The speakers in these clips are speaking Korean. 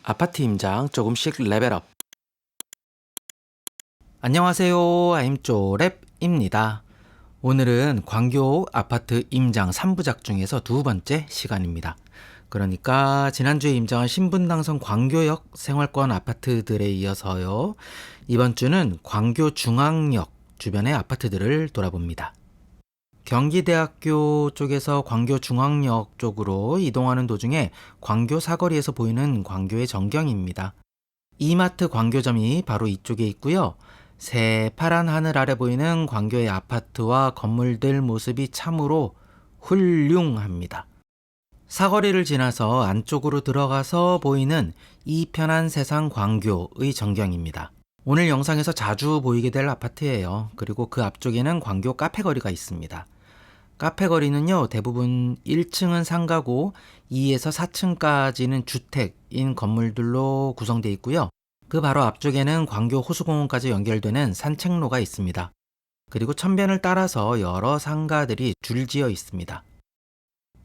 아파트 임장 조금씩 레벨업. 안녕하세요. 아임쪼랩입니다. 오늘은 광교 아파트 임장 3부작 중에서 두 번째 시간입니다. 그러니까 지난주에 임장한 신분당선 광교역 생활권 아파트들에 이어서요. 이번 주는 광교 중앙역 주변의 아파트들을 돌아봅니다. 경기대학교 쪽에서 광교 중앙역 쪽으로 이동하는 도중에 광교 사거리에서 보이는 광교의 전경입니다. 이마트 광교점이 바로 이쪽에 있고요. 새파란 하늘 아래 보이는 광교의 아파트와 건물들 모습이 참으로 훌륭합니다. 사거리를 지나서 안쪽으로 들어가서 보이는 이 편한 세상 광교의 전경입니다. 오늘 영상에서 자주 보이게 될 아파트예요. 그리고 그 앞쪽에는 광교 카페거리가 있습니다. 카페거리는요, 대부분 1층은 상가고 2에서 4층까지는 주택인 건물들로 구성되어 있고요. 그 바로 앞쪽에는 광교 호수공원까지 연결되는 산책로가 있습니다. 그리고 천변을 따라서 여러 상가들이 줄지어 있습니다.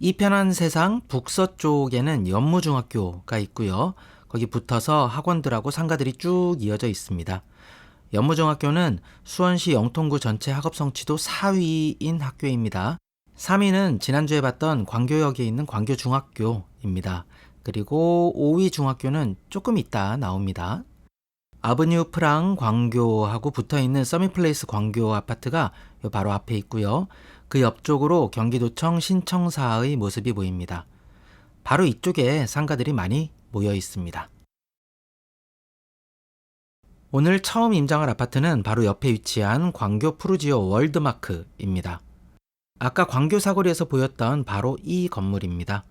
이 편한 세상 북서쪽에는 연무중학교가 있고요. 거기 붙어서 학원들하고 상가들이 쭉 이어져 있습니다. 연무중학교는 수원시 영통구 전체 학업 성취도 4위인 학교입니다. 3위는 지난주에 봤던 광교역에 있는 광교중학교입니다. 그리고 5위 중학교는 조금 이따 나옵니다. 아브뉴 프랑 광교하고 붙어있는 서밋플레이스 광교 아파트가 바로 앞에 있고요. 그 옆쪽으로 경기도청 신청사의 모습이 보입니다. 바로 이쪽에 상가들이 많이 모여 있습니다. 오늘 처음 임장할 아파트는 바로 옆에 위치한 광교 푸르지오 월드마크입니다. 아까 광교 사거리에서 보였던 바로 이 건물입니다.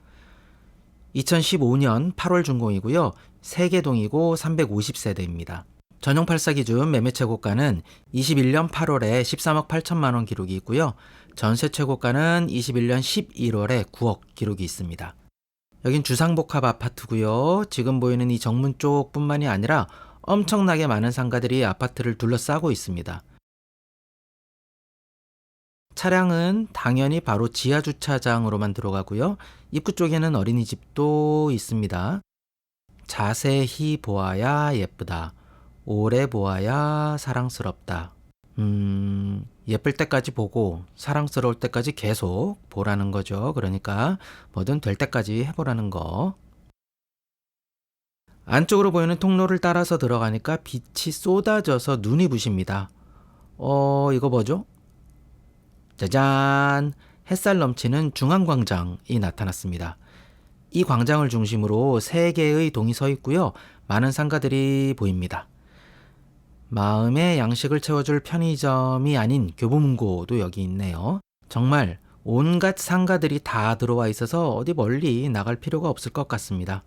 2015년 8월 준공이고요. 3개동이고 350세대입니다. 전용 8사 기준 매매 최고가는 21년 8월에 13억 8천만 원 기록이 있고요. 전세 최고가는 21년 11월에 9억 기록이 있습니다. 여긴 주상복합 아파트고요. 지금 보이는 이 정문 쪽뿐만이 아니라 엄청나게 많은 상가들이 아파트를 둘러싸고 있습니다. 차량은 당연히 바로 지하 주차장으로만 들어가고요. 입구 쪽에는 어린이집도 있습니다. 자세히 보아야 예쁘다. 오래 보아야 사랑스럽다. 예쁠 때까지 보고 사랑스러울 때까지 계속 보라는 거죠. 그러니까 뭐든 될 때까지 해보라는 거. 안쪽으로 보이는 통로를 따라서 들어가니까 빛이 쏟아져서 눈이 부십니다. 이거 뭐죠? 짜잔! 햇살 넘치는 중앙광장이 나타났습니다. 이 광장을 중심으로 3개의 동이 서 있고요. 많은 상가들이 보입니다. 마음의 양식을 채워줄 편의점이 아닌 교보문고도 여기 있네요. 정말 온갖 상가들이 다 들어와 있어서 어디 멀리 나갈 필요가 없을 것 같습니다.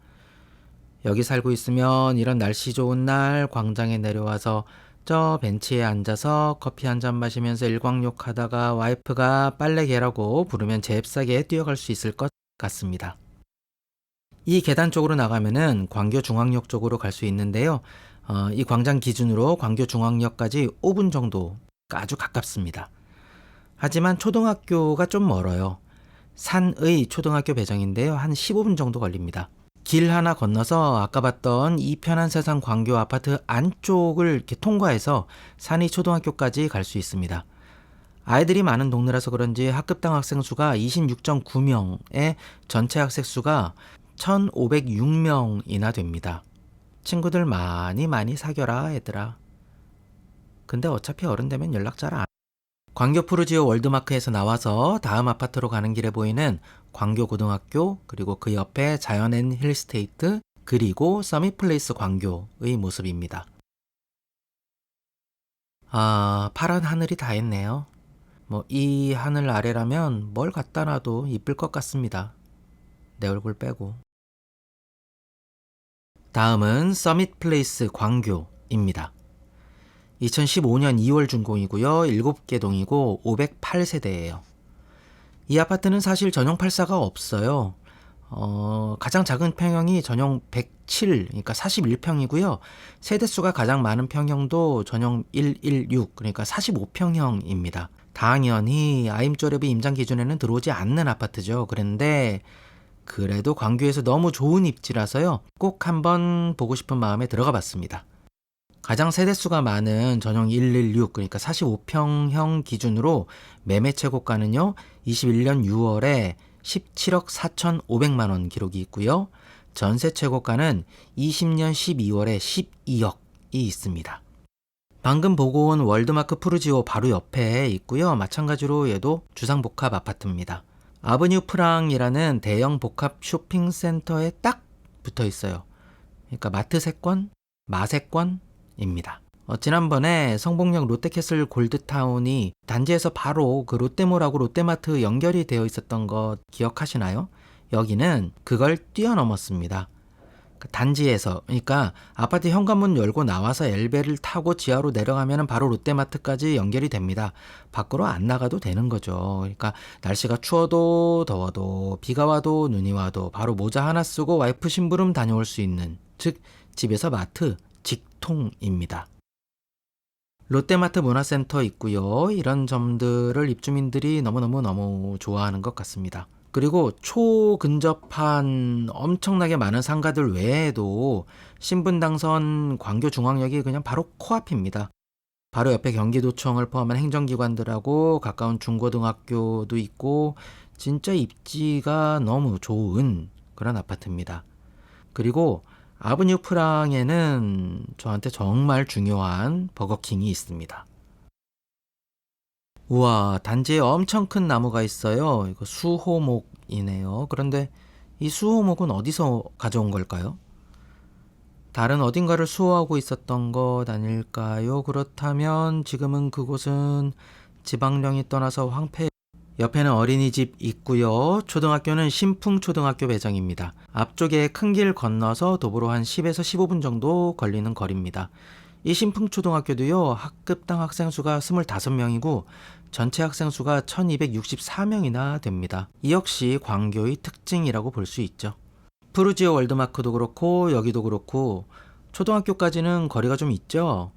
여기 살고 있으면 이런 날씨 좋은 날 광장에 내려와서 저 벤치에 앉아서 커피 한 잔 마시면서 일광욕 하다가 와이프가 빨래 개라고 부르면 잽싸게 뛰어갈 수 있을 것 같습니다. 이 계단 쪽으로 나가면은 광교 중앙역 쪽으로 갈 수 있는데요. 이 광장 기준으로 광교 중앙역까지 5분 정도가 아주 가깝습니다. 하지만 초등학교가 좀 멀어요. 산의 초등학교 배정인데요. 한 15분 정도 걸립니다. 길 하나 건너서 아까 봤던 이 편한 세상 광교 아파트 안쪽을 이렇게 통과해서 산의 초등학교까지 갈 수 있습니다. 아이들이 많은 동네라서 그런지 학급당 학생 수가 26.9명에 전체 학생 수가 1,506명이나 됩니다. 친구들 많이 사겨라 얘들아. 근데 어차피 어른 되면 연락 잘 안. 광교 푸르지오 월드마크에서 나와서 다음 아파트로 가는 길에 보이는 광교고등학교, 그리고 그 옆에 자연앤 힐스테이트, 그리고 서밋플레이스 광교의 모습입니다. 파란 하늘이 다 했네요. 이 하늘 아래라면 뭘 갖다 놔도 이쁠 것 같습니다. 내 얼굴 빼고. 다음은 서밋플레이스 광교입니다. 2015년 2월 준공이고요. 7개 동이고 508세대예요. 이 아파트는 사실 전용 8사가 없어요. 가장 작은 평형이 전용 107, 그러니까 41평이고요. 세대수가 가장 많은 평형도 전용 116, 그러니까 45평형입니다. 당연히 아임쪼랩의 임장 기준에는 들어오지 않는 아파트죠. 그런데 그래도 광교에서 너무 좋은 입지라서요. 꼭 한번 보고 싶은 마음에 들어가 봤습니다. 가장 세대수가 많은 전용 116, 그러니까 45평형 기준으로 매매 최고가는요, 21년 6월에 17억 4,500만 원 기록이 있고요. 전세 최고가는 20년 12월에 12억이 있습니다. 방금 보고 온 월드마크 푸르지오 바로 옆에 있고요. 마찬가지로 얘도 주상복합 아파트입니다. 아브뉴 프랑이라는 대형 복합 쇼핑센터에 딱 붙어 있어요. 그러니까 마트 세권, 마세권입니다. 지난번에 성북역 롯데캐슬 골드타운이 단지에서 바로 그 롯데몰하고 롯데마트 연결이 되어 있었던 거 기억하시나요? 여기는 그걸 뛰어넘었습니다. 단지에서, 그러니까 아파트 현관문 열고 나와서 엘베를 타고 지하로 내려가면 바로 롯데마트까지 연결이 됩니다. 밖으로 안 나가도 되는 거죠. 그러니까 날씨가 추워도 더워도 비가 와도 눈이 와도 바로 모자 하나 쓰고 와이프 심부름 다녀올 수 있는, 즉 집에서 마트 직통입니다. 롯데마트 문화센터 있고요. 이런 점들을 입주민들이 너무 좋아하는 것 같습니다. 그리고 초근접한 엄청나게 많은 상가들 외에도 신분당선 광교중앙역이 그냥 바로 코앞입니다. 바로 옆에 경기도청을 포함한 행정기관들하고 가까운 중고등학교도 있고 진짜 입지가 너무 좋은 그런 아파트입니다. 그리고 아브뉴 프랑에는 저한테 정말 중요한 버거킹이 있습니다. 우와, 단지에 엄청 큰 나무가 있어요. 이거 수호목이네요. 그런데 이 수호목은 어디서 가져온 걸까요? 다른 어딘가를 수호하고 있었던 것 아닐까요? 그렇다면 지금은 그곳은 지방령이 떠나서 황폐. 옆에는 어린이집 있고요. 초등학교는 신풍초등학교 배정입니다. 앞쪽에 큰 길 건너서 도보로 한 10에서 15분 정도 걸리는 거리입니다. 이 신풍초등학교도요, 학급당 학생 수가 25명이고 전체 학생 수가 1264명이나 됩니다. 이 역시 광교의 특징이라고 볼 수 있죠. 푸르지오 월드마크도 그렇고 여기도 그렇고 초등학교까지는 거리가 좀 있죠.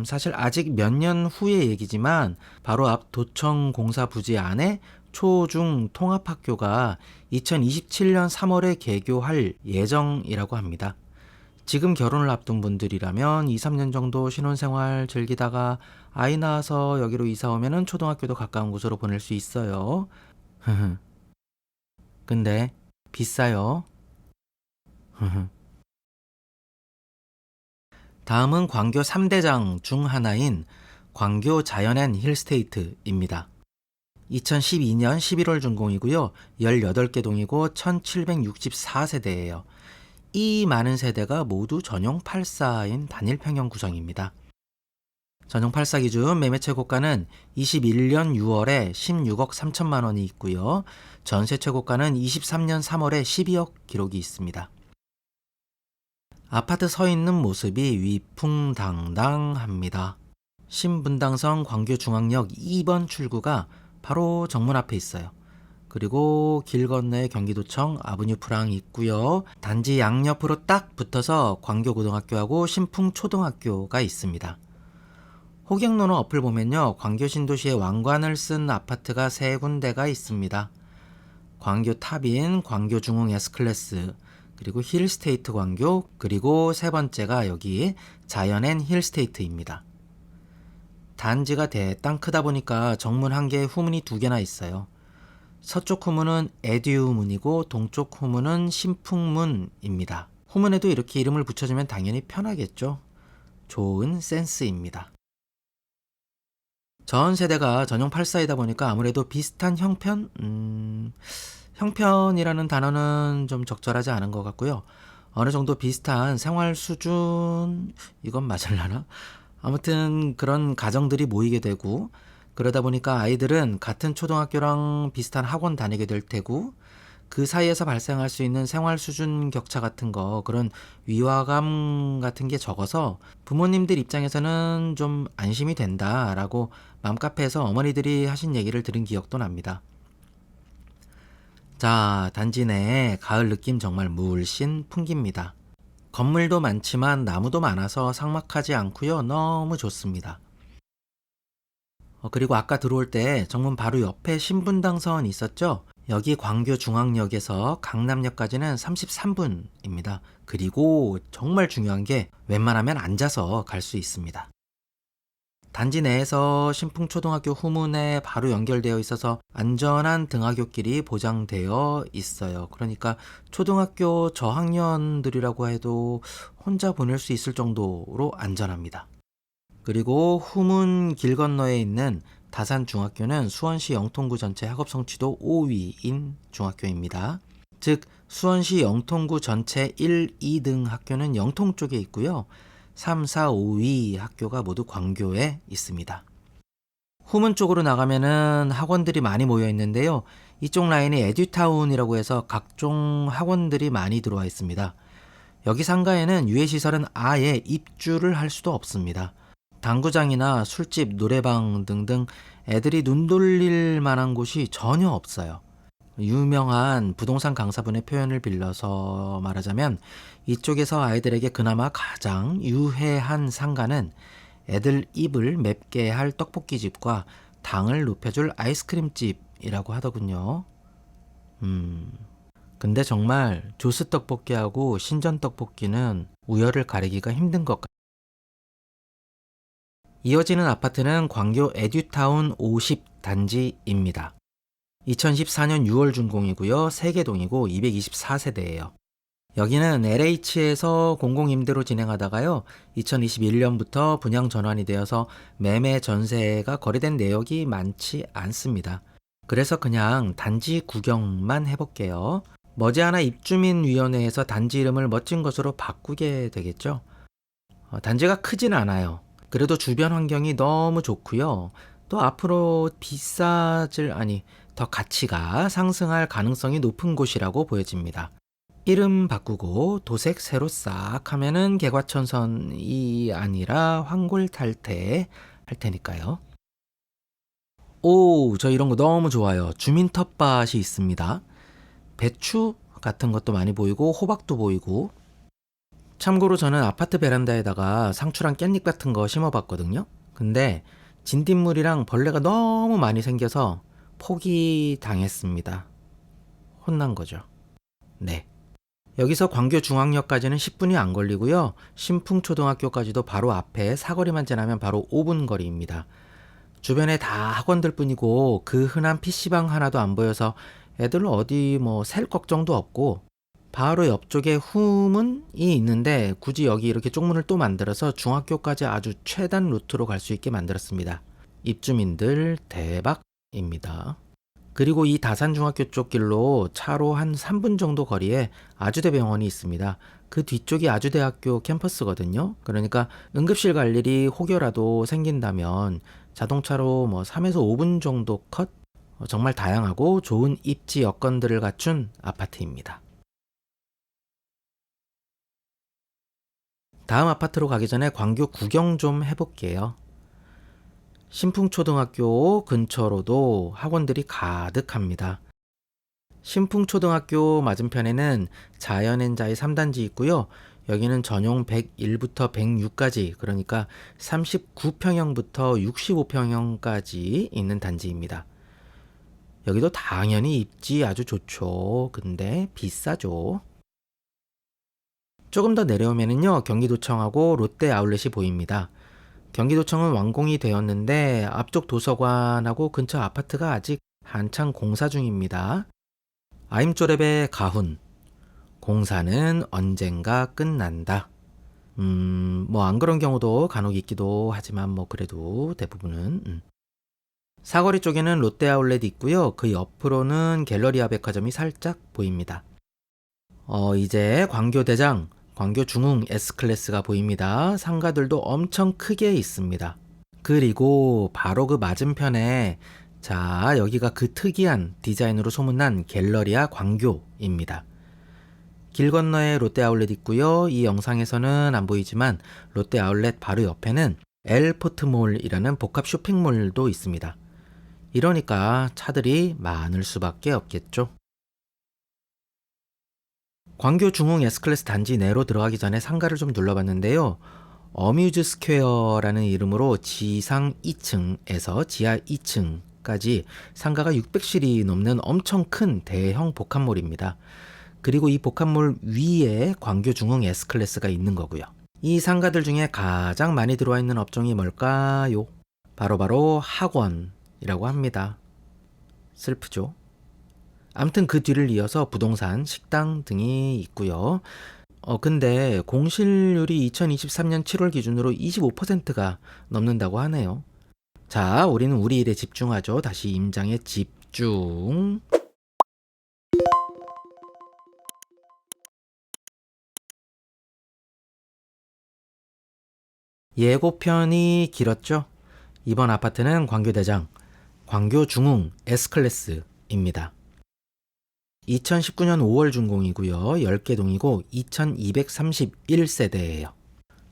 사실 아직 몇 년 후의 얘기지만 바로 앞 도청 공사 부지 안에 초중 통합학교가 2027년 3월에 개교할 예정이라고 합니다. 지금 결혼을 앞둔 분들이라면 2, 3년 정도 신혼생활 즐기다가 아이 낳아서 여기로 이사 오면은 초등학교도 가까운 곳으로 보낼 수 있어요. 근데 비싸요. 다음은 광교 3대장 중 하나인 광교 자연앤 힐스테이트입니다. 2012년 11월 준공이고요. 18개 동이고 1764세대예요. 이 많은 세대가 모두 전용 8사인 단일 평형 구성입니다. 전용 8사 기준 매매 최고가는 21년 6월에 16억 3천만 원이 있고요. 전세 최고가는 23년 3월에 12억 기록이 있습니다. 아파트 서 있는 모습이 위풍당당합니다. 신분당선 광교중앙역 2번 출구가 바로 정문 앞에 있어요. 그리고 길 건너에 경기도청 아브뉴 프랑 있고요. 단지 양옆으로 딱 붙어서 광교고등학교하고 신풍초등학교가 있습니다. 호경로는 어플 보면요, 광교 신도시의 왕관을 쓴 아파트가 3군데가 있습니다. 광교 탑인 광교 중흥 S클래스, 그리고 힐스테이트 광교, 그리고 세 번째가 여기 자연앤 힐스테이트입니다. 단지가 대땅 크다 보니까 정문 한 개에 후문이 2개나 있어요. 서쪽 후문은 에듀문이고 동쪽 후문은 신풍문입니다. 후문에도 이렇게 이름을 붙여주면 당연히 편하겠죠. 좋은 센스입니다. 전 세대가 전용 8사이다 보니까 아무래도 비슷한 형편? 형편이라는 단어는 좀 적절하지 않은 것 같고요. 어느 정도 비슷한 생활 수준, 이건 맞을라나? 아무튼 그런 가정들이 모이게 되고, 그러다 보니까 아이들은 같은 초등학교랑 비슷한 학원 다니게 될 테고, 그 사이에서 발생할 수 있는 생활 수준 격차 같은 거, 그런 위화감 같은 게 적어서 부모님들 입장에서는 좀 안심이 된다라고 맘카페에서 어머니들이 하신 얘기를 들은 기억도 납니다. 자, 단지 내에 가을 느낌 정말 물씬 풍깁니다. 건물도 많지만 나무도 많아서 삭막하지 않고요. 너무 좋습니다. 그리고 아까 들어올 때 정문 바로 옆에 신분당선 있었죠? 여기 광교중앙역에서 강남역까지는 33분입니다. 그리고 정말 중요한 게 웬만하면 앉아서 갈 수 있습니다. 단지 내에서 신풍초등학교 후문에 바로 연결되어 있어서 안전한 등하굣길이 보장되어 있어요. 그러니까 초등학교 저학년들이라고 해도 혼자 보낼 수 있을 정도로 안전합니다. 그리고 후문 길 건너에 있는 다산중학교는 수원시 영통구 전체 학업 성취도 5위인 중학교입니다. 즉 수원시 영통구 전체 1, 2등 학교는 영통 쪽에 있고요. 3, 4, 5위 학교가 모두 광교에 있습니다. 후문 쪽으로 나가면은 학원들이 많이 모여 있는데요. 이쪽 라인이 에듀타운이라고 해서 각종 학원들이 많이 들어와 있습니다. 여기 상가에는 유해시설은 아예 입주를 할 수도 없습니다. 당구장이나 술집, 노래방 등등 애들이 눈 돌릴 만한 곳이 전혀 없어요. 유명한 부동산 강사분의 표현을 빌려서 말하자면 이쪽에서 아이들에게 그나마 가장 유해한 상가는 애들 입을 맵게 할 떡볶이집과 당을 높여줄 아이스크림집이라고 하더군요. 근데 정말 조스 떡볶이하고 신전 떡볶이는 우열을 가리기가 힘든 것 같아요. 이어지는 아파트는 광교 에듀타운 50단지입니다. 2014년 6월 준공이고요. 3개동이고 224세대예요. 여기는 LH에서 공공임대로 진행하다가요. 2021년부터 분양 전환이 되어서 매매 전세가 거래된 내역이 많지 않습니다. 그래서 그냥 단지 구경만 해볼게요. 머지않아 입주민위원회에서 단지 이름을 멋진 것으로 바꾸게 되겠죠. 단지가 크진 않아요. 그래도 주변 환경이 너무 좋고요. 또 앞으로 더 가치가 상승할 가능성이 높은 곳이라고 보여집니다. 이름 바꾸고 도색 새로 싹 하면은 개과천선이 아니라 환골탈태 할 테니까요. 오, 저 이런 거 너무 좋아요. 주민 텃밭이 있습니다. 배추 같은 것도 많이 보이고 호박도 보이고. 참고로 저는 아파트 베란다에다가 상추랑 깻잎 같은 거 심어봤거든요. 근데 진딧물이랑 벌레가 너무 많이 생겨서 포기당했습니다. 혼난 거죠. 네. 여기서 광교중앙역까지는 10분이 안 걸리고요. 신풍초등학교까지도 바로 앞에 사거리만 지나면 바로 5분 거리입니다. 주변에 다 학원들 뿐이고 그 흔한 PC방 하나도 안 보여서 애들 어디 셀 걱정도 없고, 바로 옆쪽에 후문이 있는데 굳이 여기 이렇게 쪽문을 또 만들어서 중학교까지 아주 최단 루트로 갈 수 있게 만들었습니다. 입주민들 대박입니다. 그리고 이 다산중학교 쪽 길로 차로 한 3분 정도 거리에 아주대병원이 있습니다. 그 뒤쪽이 아주대학교 캠퍼스거든요. 그러니까 응급실 갈 일이 혹여라도 생긴다면 자동차로 3에서 5분 정도 컷, 정말 다양하고 좋은 입지 여건들을 갖춘 아파트입니다. 다음 아파트로 가기 전에 광교 구경 좀 해볼게요. 신풍초등학교 근처로도 학원들이 가득합니다. 신풍초등학교 맞은편에는 자연앤자이 3단지 있고요. 여기는 전용 101부터 106까지, 그러니까 39평형부터 65평형까지 있는 단지입니다. 여기도 당연히 입지 아주 좋죠. 근데 비싸죠. 조금 더 내려오면은요, 경기도청하고 롯데 아울렛이 보입니다. 경기도청은 완공이 되었는데 앞쪽 도서관하고 근처 아파트가 아직 한창 공사 중입니다. 아임조랩의 가훈, 공사는 언젠가 끝난다. 안 그런 경우도 간혹 있기도 하지만 그래도 대부분은. 사거리 쪽에는 롯데 아울렛이 있고요. 그 옆으로는 갤러리아 백화점이 살짝 보입니다. 이제 광교대장, 광교중흥 S클래스가 보입니다. 상가들도 엄청 크게 있습니다. 그리고 바로 그 맞은편에 여기가 그 특이한 디자인으로 소문난 갤러리아 광교입니다. 길 건너에 롯데 아울렛 있고요. 이 영상에서는 안 보이지만 롯데 아울렛 바로 옆에는 엘포트몰이라는 복합 쇼핑몰도 있습니다. 이러니까 차들이 많을 수밖에 없겠죠. 광교 중흥 S클래스 단지 내로 들어가기 전에 상가를 좀 둘러봤는데요. 어뮤즈 스퀘어라는 이름으로 지상 2층에서 지하 2층 주택까지 상가가 600실이 넘는 엄청 큰 대형 복합몰입니다. 그리고 이 복합몰 위에 광교 중흥 S클래스가 있는 거고요. 이 상가들 중에 가장 많이 들어와 있는 업종이 뭘까요? 바로 학원이라고 합니다. 슬프죠? 아무튼 그 뒤를 이어서 부동산, 식당 등이 있고요. 근데 공실률이 2023년 7월 기준으로 25%가 넘는다고 하네요. 자, 우리는 우리 일에 집중하죠. 다시 임장에 집중. 예고편이 길었죠? 이번 아파트는 광교대장, 광교중흥 S클래스입니다. 2019년 5월 준공이고요. 10개 동이고 2231세대예요.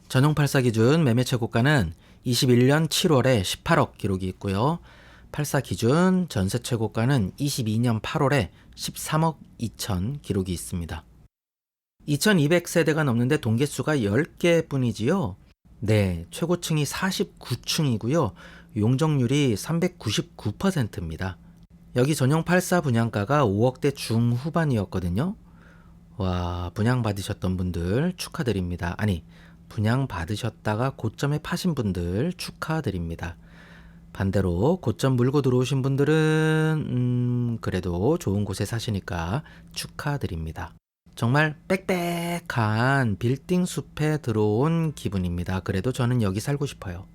전용 8사 기준 매매 최고가는 21년 7월에 18억 기록이 있고요. 8사 기준 전세 최고가는 22년 8월에 13억 2천 기록이 있습니다. 2200세대가 넘는데 동계수가 10개 뿐이지요. 네, 최고층이 49층이고요. 용적률이 399%입니다. 여기 전용 8사 분양가가 5억대 중후반이었거든요. 와, 분양받으셨던 분들 축하드립니다. 아니, 분양받으셨다가 고점에 파신 분들 축하드립니다. 반대로 고점 물고 들어오신 분들은 그래도 좋은 곳에 사시니까 축하드립니다. 정말 빽빽한 빌딩 숲에 들어온 기분입니다. 그래도 저는 여기 살고 싶어요.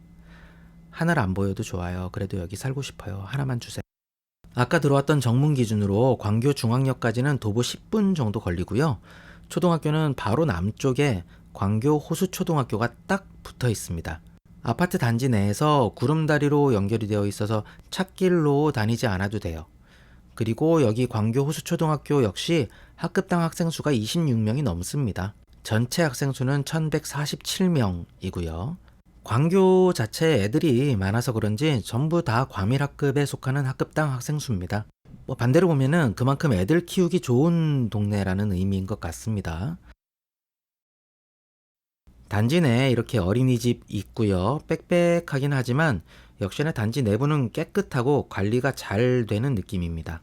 하늘 안 보여도 좋아요. 그래도 여기 살고 싶어요. 하나만 주세요. 아까 들어왔던 정문 기준으로 광교 중앙역까지는 도보 10분 정도 걸리고요. 초등학교는 바로 남쪽에 광교 호수초등학교가 딱 붙어 있습니다. 아파트 단지 내에서 구름다리로 연결이 되어 있어서 찻길로 다니지 않아도 돼요. 그리고 여기 광교 호수초등학교 역시 학급당 학생 수가 26명이 넘습니다. 전체 학생 수는 1147명이고요. 광교 자체 애들이 많아서 그런지 전부 다 과밀학급에 속하는 학급당 학생 수입니다. 반대로 보면은 그만큼 애들 키우기 좋은 동네라는 의미인 것 같습니다. 단지 내에 이렇게 어린이집 있고요. 빽빽하긴 하지만 역시나 단지 내부는 깨끗하고 관리가 잘 되는 느낌입니다.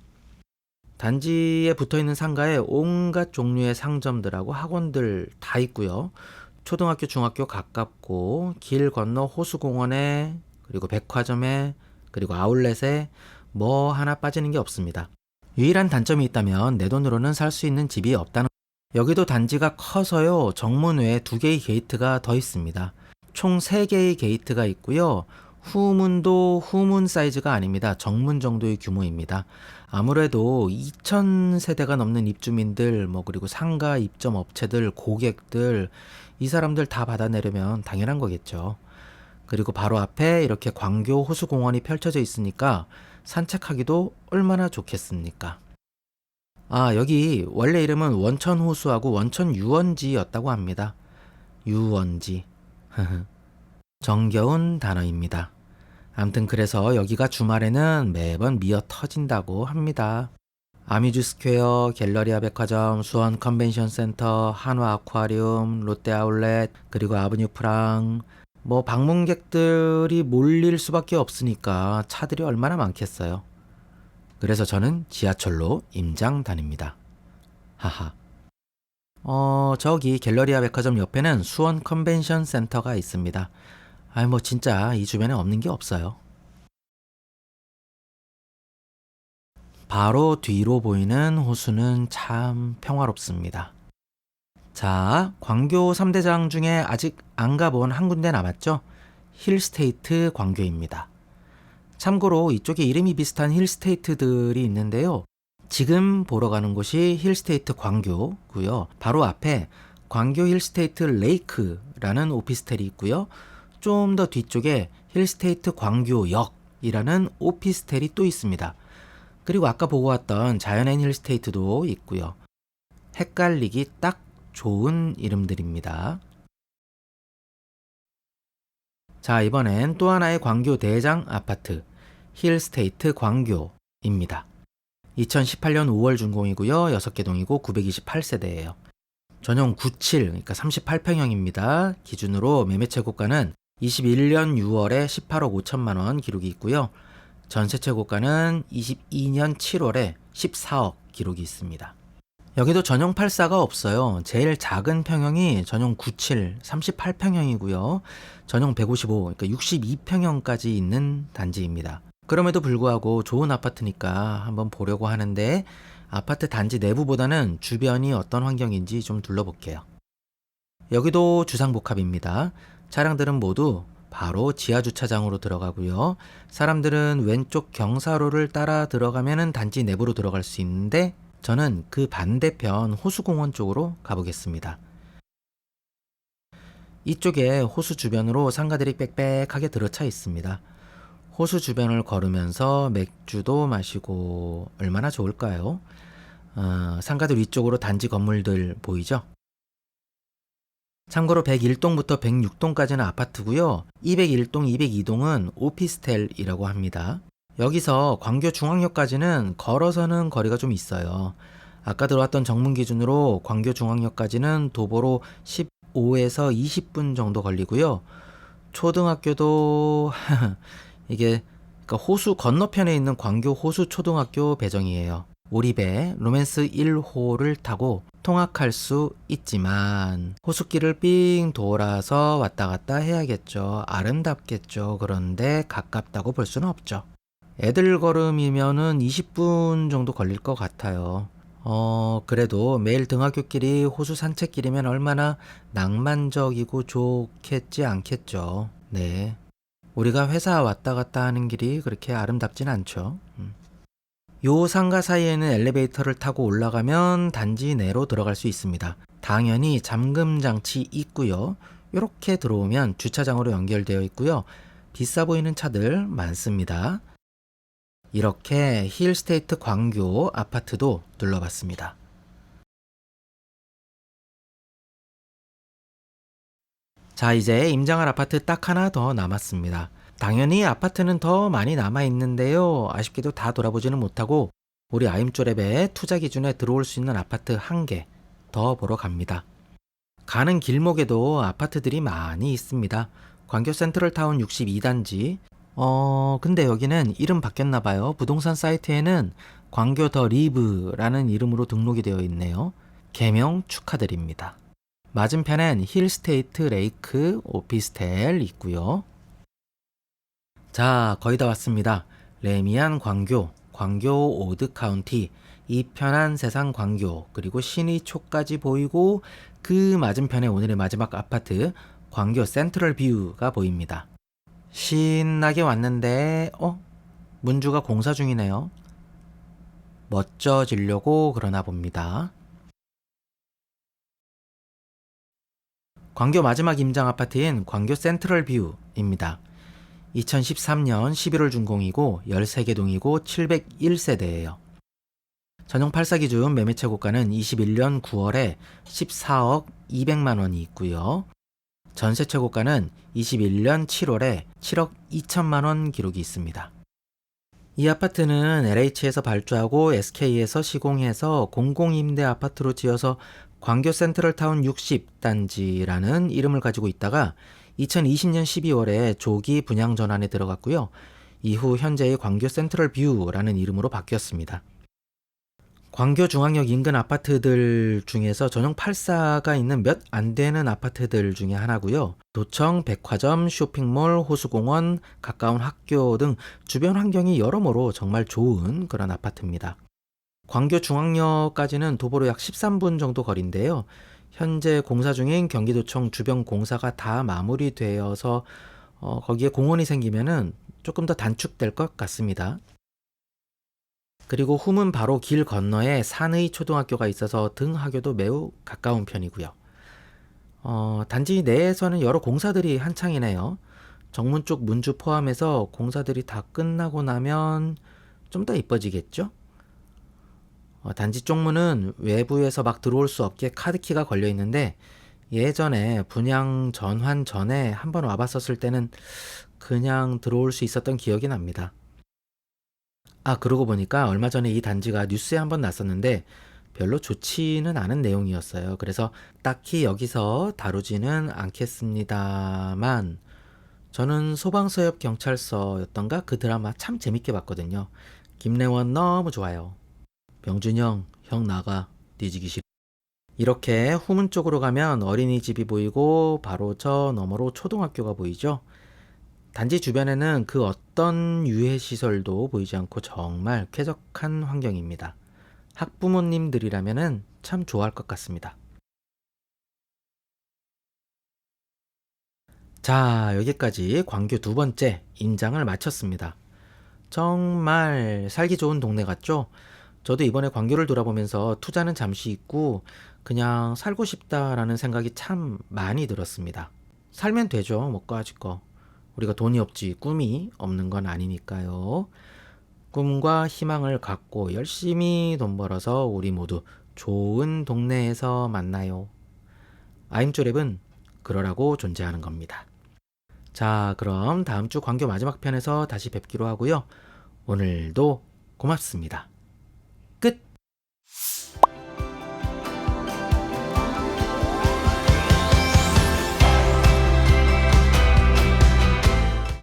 단지에 붙어있는 상가에 온갖 종류의 상점들하고 학원들 다 있고요. 초등학교, 중학교 가깝고 길 건너 호수공원에 그리고 백화점에 그리고 아울렛에 뭐 하나 빠지는 게 없습니다. 유일한 단점이 있다면 내 돈으로는 살 수 있는 집이 없다는 여기도 단지가 커서요. 정문 외에 2개의 게이트가 더 있습니다. 총 3개의 게이트가 있고요. 후문도 후문 사이즈가 아닙니다. 정문 정도의 규모입니다. 아무래도 2000세대가 넘는 입주민들 그리고 상가 입점 업체들 고객들 이 사람들 다 받아내려면 당연한 거겠죠. 그리고 바로 앞에 이렇게 광교 호수공원이 펼쳐져 있으니까 산책하기도 얼마나 좋겠습니까. 여기 원래 이름은 원천호수하고 원천유원지였다고 합니다. 유원지. 정겨운 단어입니다. 암튼 그래서 여기가 주말에는 매번 미어 터진다고 합니다. 아뮤즈스퀘어, 갤러리아 백화점, 수원 컨벤션 센터, 한화 아쿠아리움, 롯데 아울렛, 그리고 아브뉴 프랑 방문객들이 몰릴 수밖에 없으니까 차들이 얼마나 많겠어요. 그래서 저는 지하철로 임장 다닙니다. 하하. 저기 갤러리아 백화점 옆에는 수원 컨벤션 센터가 있습니다. 진짜 이 주변에 없는 게 없어요. 바로 뒤로 보이는 호수는 참 평화롭습니다. 자, 광교 3대장 중에 아직 안 가본 한 군데 남았죠? 힐스테이트 광교입니다. 참고로 이쪽에 이름이 비슷한 힐스테이트들이 있는데요. 지금 보러 가는 곳이 힐스테이트 광교고요. 바로 앞에 광교 힐스테이트 레이크라는 오피스텔이 있고요. 좀 더 뒤쪽에 힐스테이트 광교역이라는 오피스텔이 또 있습니다. 그리고 아까 보고 왔던 자연앤 힐스테이트도 있고요. 헷갈리기 딱 좋은 이름들입니다. 자, 이번엔 또 하나의 광교 대장 아파트 힐스테이트 광교입니다. 2018년 5월 준공이고요. 6개 동이고 928세대예요. 전용 97, 그러니까 38평형입니다. 기준으로 매매 최고가는 21년 6월에 18억 5천만 원 기록이 있고요. 전세 최고가는 22년 7월에 14억 기록이 있습니다. 여기도 전용 84가 없어요. 제일 작은 평형이 전용 97, 38평형이고요. 전용 155, 그러니까 62평형까지 있는 단지입니다. 그럼에도 불구하고 좋은 아파트니까 한번 보려고 하는데 아파트 단지 내부보다는 주변이 어떤 환경인지 좀 둘러볼게요. 여기도 주상복합입니다. 차량들은 모두 바로 지하주차장으로 들어가고요. 사람들은 왼쪽 경사로를 따라 들어가면 단지 내부로 들어갈 수 있는데 저는 그 반대편 호수공원 쪽으로 가보겠습니다. 이쪽에 호수 주변으로 상가들이 빽빽하게 들어차 있습니다. 호수 주변을 걸으면서 맥주도 마시고 얼마나 좋을까요? 상가들 위쪽으로 단지 건물들 보이죠? 참고로 101동부터 106동까지는 아파트고요. 201동, 202동은 오피스텔이라고 합니다. 여기서 광교중앙역까지는 걸어서는 거리가 좀 있어요. 아까 들어왔던 정문 기준으로 광교중앙역까지는 도보로 15에서 20분 정도 걸리고요. 초등학교도 이게 그러니까 호수 건너편에 있는 광교 호수초등학교 배정이에요. 오리배 로맨스 1호를 타고 통학할 수 있지만 호수길을 삥 돌아서 왔다 갔다 해야겠죠. 아름답겠죠. 그런데 가깝다고 볼 수는 없죠. 애들 걸음이면은 20분 정도 걸릴 것 같아요. 그래도 매일 등하굣길이 호수 산책길이면 얼마나 낭만적이고 좋겠지 않겠죠. 네. 우리가 회사 왔다 갔다 하는 길이 그렇게 아름답진 않죠. 요 상가 사이에는 엘리베이터를 타고 올라가면 단지 내로 들어갈 수 있습니다. 당연히 잠금 장치 있고요. 이렇게 들어오면 주차장으로 연결되어 있고요. 비싸 보이는 차들 많습니다. 이렇게 힐스테이트 광교 아파트도 둘러봤습니다. 자, 이제 임장할 아파트 딱 하나 더 남았습니다. 당연히 아파트는 더 많이 남아있는데요. 아쉽게도 다 돌아보지는 못하고 우리 아임조랩의 투자 기준에 들어올 수 있는 아파트 한 개 더 보러 갑니다. 가는 길목에도 아파트들이 많이 있습니다. 광교 센트럴타운 62단지. 근데 여기는 이름 바뀌었나봐요. 부동산 사이트에는 광교 더 리브라는 이름으로 등록이 되어 있네요. 개명 축하드립니다. 맞은편엔 힐스테이트 레이크 오피스텔 있고요. 자, 거의 다 왔습니다. 레미안 광교, 광교 오드 카운티, 이편한 세상 광교, 그리고 신의초까지 보이고 그 맞은편에 오늘의 마지막 아파트 광교 센트럴 뷰가 보입니다. 신나게 왔는데 문주가 공사 중이네요. 멋져지려고 그러나 봅니다. 광교 마지막 임장 아파트인 광교 센트럴 뷰입니다. 2013년 11월 준공이고 13개 동이고 701세대예요. 전용 84 기준 매매 최고가는 21년 9월에 14억 200만 원이 있고요. 전세 최고가는 21년 7월에 7억 2천만 원 기록이 있습니다. 이 아파트는 LH에서 발주하고 SK에서 시공해서 공공임대 아파트로 지어서 광교 센트럴타운 60단지라는 이름을 가지고 있다가 2020년 12월에 조기 분양 전환에 들어갔고요. 이후 현재의 광교 센트럴 뷰라는 이름으로 바뀌었습니다. 광교 중앙역 인근 아파트들 중에서 전용 84가 있는 몇 안 되는 아파트들 중에 하나고요. 도청, 백화점, 쇼핑몰, 호수공원, 가까운 학교 등 주변 환경이 여러모로 정말 좋은 그런 아파트입니다. 광교 중앙역까지는 도보로 약 13분 정도 거리인데요. 현재 공사 중인 경기도청 주변 공사가 다 마무리되어서 거기에 공원이 생기면은 조금 더 단축될 것 같습니다. 그리고 후문 바로 길 건너에 산의 초등학교가 있어서 등하교도 매우 가까운 편이고요. 단지 내에서는 여러 공사들이 한창이네요. 정문 쪽 문주 포함해서 공사들이 다 끝나고 나면 좀 더 이뻐지겠죠? 단지 쪽문은 외부에서 막 들어올 수 없게 카드키가 걸려 있는데 예전에 분양 전환 전에 한번 와봤었을 때는 그냥 들어올 수 있었던 기억이 납니다. 그러고 보니까 얼마 전에 이 단지가 뉴스에 한번 났었는데 별로 좋지는 않은 내용이었어요. 그래서 딱히 여기서 다루지는 않겠습니다만 저는 소방서엽 경찰서였던가 그 드라마 참 재밌게 봤거든요. 김래원 너무 좋아요. 명준이 형 나가. 뒤지기 싫어. 이렇게 후문 쪽으로 가면 어린이집이 보이고 바로 저 너머로 초등학교가 보이죠. 단지 주변에는 그 어떤 유해시설도 보이지 않고 정말 쾌적한 환경입니다. 학부모님들이라면 참 좋아할 것 같습니다. 자, 여기까지 광교 두 번째 임장을 마쳤습니다. 정말 살기 좋은 동네 같죠? 저도 이번에 광교를 돌아보면서 투자는 잠시 잊고 그냥 살고 싶다라는 생각이 참 많이 들었습니다. 살면 되죠, 먹고 아직 거. 우리가 돈이 없지 꿈이 없는 건 아니니까요. 꿈과 희망을 갖고 열심히 돈 벌어서 우리 모두 좋은 동네에서 만나요. 아임조랩은 그러라고 존재하는 겁니다. 자, 그럼 다음 주 광교 마지막 편에서 다시 뵙기로 하고요. 오늘도 고맙습니다.